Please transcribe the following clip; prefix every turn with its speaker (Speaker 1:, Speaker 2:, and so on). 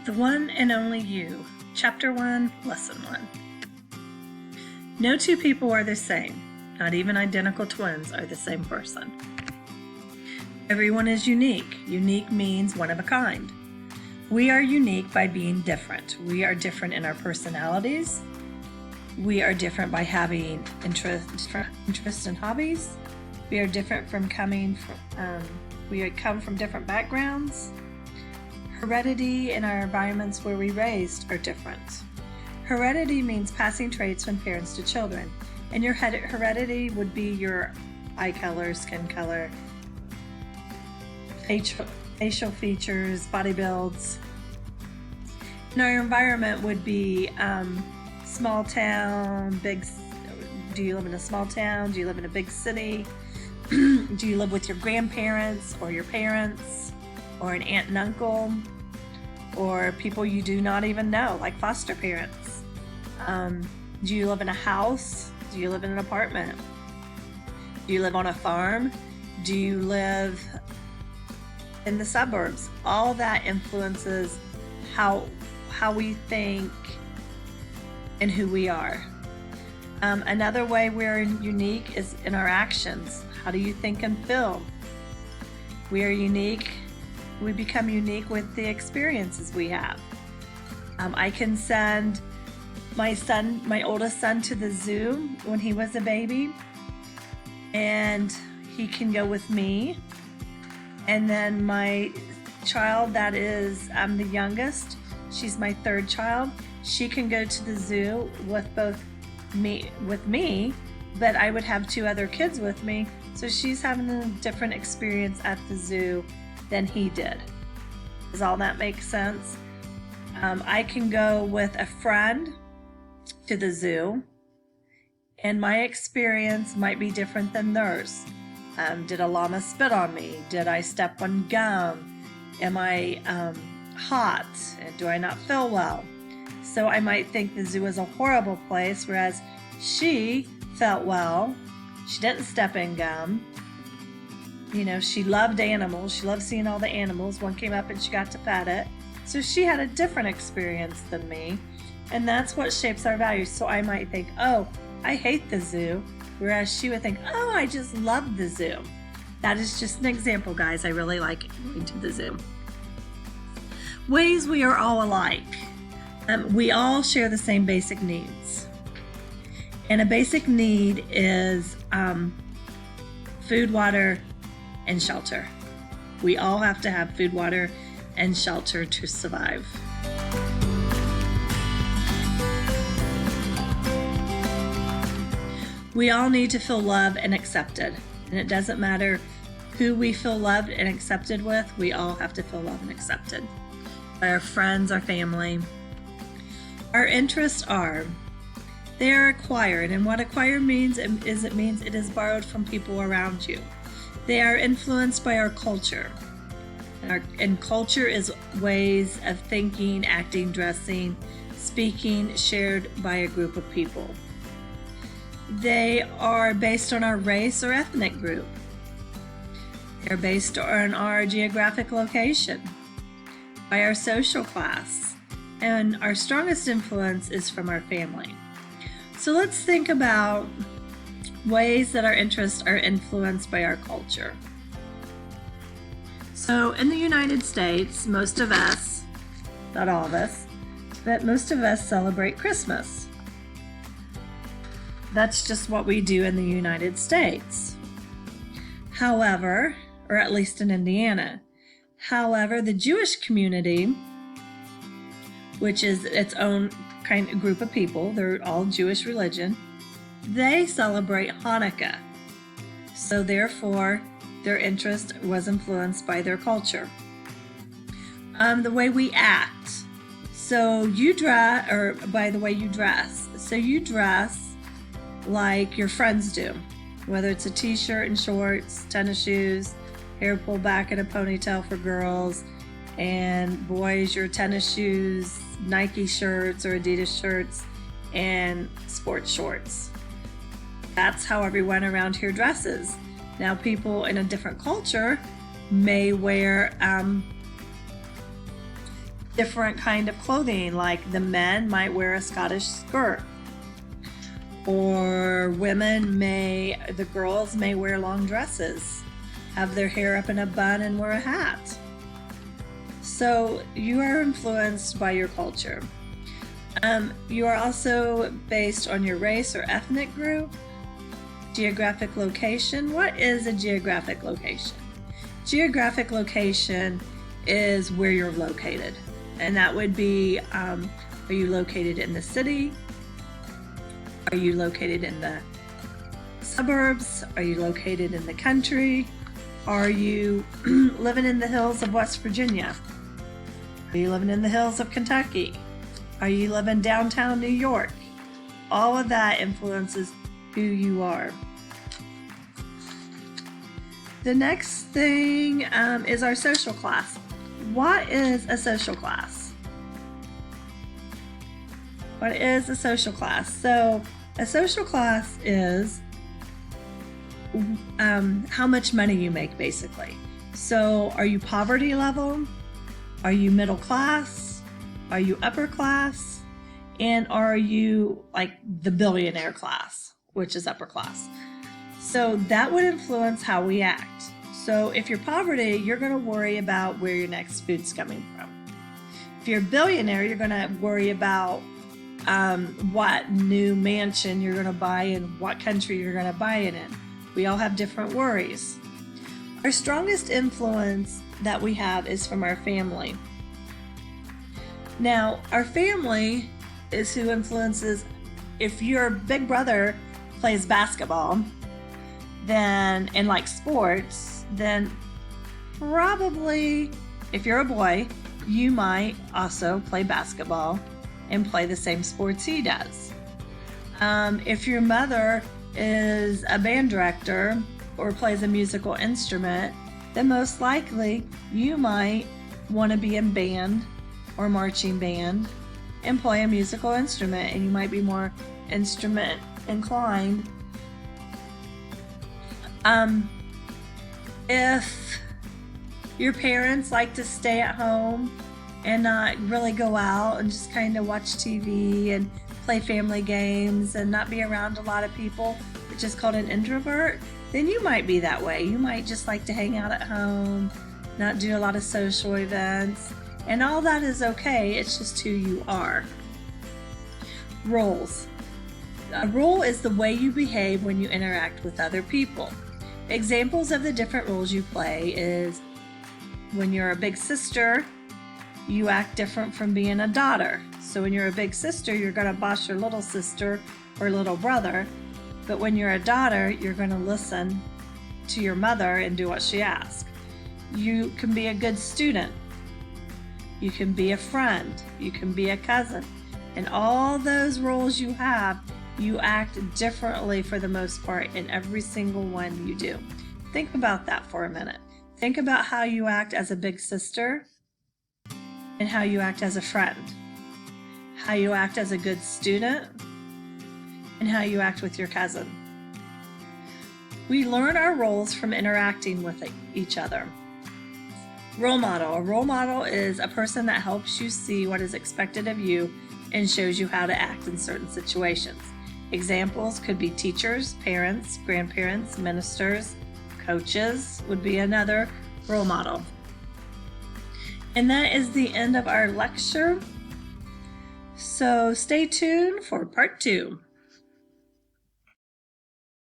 Speaker 1: The One and Only You, Chapter 1, Lesson 1. No two people are the same. Not even identical twins are the same person. Everyone is unique. Unique means one of a kind. We are unique by being different. We are different in our personalities. We are different by having interests and hobbies. We are different from we come from different backgrounds. Heredity and our environments where we raised are different. Heredity means passing traits from parents to children. And your heredity would be your eye color, skin color, facial features, body builds. And our environment would be small town, big. Do you live in a small town? Do you live in a big city? Do you live with your grandparents or your parents or an aunt and uncle or people you do not even know, like foster parents? Do you live in a house? Do you live in an apartment? Do you live on a farm? Do you live in the suburbs? All that influences how we think and who we are. Another way we're unique is in our actions. How do you think and feel? We are unique. We become unique with the experiences we have. I can send my oldest son to the zoo when he was a baby, and he can go with me. And then my child that is, I'm the youngest, she's my third child, she can go to the zoo with me, but I would have two other kids with me, so she's having a different experience at the zoo than he did. Does all that make sense? I can go with a friend to the zoo, and my experience might be different than theirs. Did a llama spit on me? Did I step on gum? Am I hot? Do I not feel well? So I might think the zoo is a horrible place, whereas she felt well. She didn't step in gum. You know, she loved animals. She loved seeing all the animals. One came up and she got to pet it. So she had a different experience than me. And that's what shapes our values. So I might think, oh, I hate the zoo. Whereas she would think, oh, I just love the zoo. That is just an example, guys. I really like going to the zoo. Ways we are all alike. We all share the same basic needs. And a basic need is food, water, and shelter. We all have to have food, water, and shelter to survive. We all need to feel loved and accepted. And it doesn't matter who we feel loved and accepted with, we all have to feel loved and accepted by our friends, our family. Our interests they are acquired, and what acquired means is it means it is borrowed from people around you. They are influenced by our culture. And culture is ways of thinking, acting, dressing, speaking, shared by a group of people. They are based on our race or ethnic group. They're based on our geographic location, by our social class, and our strongest influence is from our family. So let's think about ways that our interests are influenced by our culture. So in the United States, most of us, not all of us, but most of us celebrate Christmas. That's just what we do in the United States. However, or at least in Indiana. However, the Jewish community, which is its own kind of group of people, they're all Jewish religion, they celebrate Hanukkah. So therefore, their interest was influenced by their culture. The way we act. So you dress, or by the way you dress. So you dress like your friends do, whether it's a t-shirt and shorts, tennis shoes, hair pulled back in a ponytail for girls, and boys, your tennis shoes, Nike shirts or Adidas shirts, and sports shorts. That's how everyone around here dresses. Now, people in a different culture may wear different kind of clothing, like the men might wear a Scottish skirt, or the girls may wear long dresses, have their hair up in a bun and wear a hat. So you are influenced by your culture. You are also based on your race or ethnic group. Geographic location. What is a geographic location? Geographic location is where you're located. And that would be, are you located in the city? Are you located in the suburbs? Are you located in the country? Are you living in the hills of West Virginia? Are you living in the hills of Kentucky? Are you living downtown New York? All of that influences who you are. The next thing is our social class. What is a social class? What is a social class? So a social class is how much money you make, basically. So are you poverty level? Are you middle class? Are you upper class? And are you like the billionaire class, which is upper class? So that would influence how we act. So if you're poverty, you're going to worry about where your next food's coming from. If you're a billionaire, you're going to worry about what new mansion you're going to buy and what country you're going to buy it in. We all have different worries. Our strongest influence that we have is from our family. Now, our family is who influences. If your big brother plays basketball, then and likes sports, then probably if you're a boy, you might also play basketball and play the same sports he does. If your mother is a band director or plays a musical instrument, then most likely you might want to be in band or marching band and play a musical instrument, and you might be more instrument inclined. If your parents like to stay at home and not really go out and just kind of watch TV and play family games and not be around a lot of people, which is called an introvert, then you might be that way. You might just like to hang out at home, not do a lot of social events, and all that is okay. It's just who you are. Roles. A role is the way you behave when you interact with other people. Examples of the different roles you play is when you're a big sister, you act different from being a daughter. So when you're a big sister, you're going to boss your little sister or little brother. But when you're a daughter, you're going to listen to your mother and do what she asks. You can be a good student. You can be a friend. You can be a cousin. And all those roles you have, you act differently for the most part in every single one you do. Think about that for a minute. Think about how you act as a big sister and how you act as a friend, how you act as a good student, and how you act with your cousin. We learn our roles from interacting with each other. Role model. A role model is a person that helps you see what is expected of you and shows you how to act in certain situations. Examples could be teachers, parents, grandparents, ministers, coaches would be another role model. And that is the end of our lecture. So stay tuned for part 2.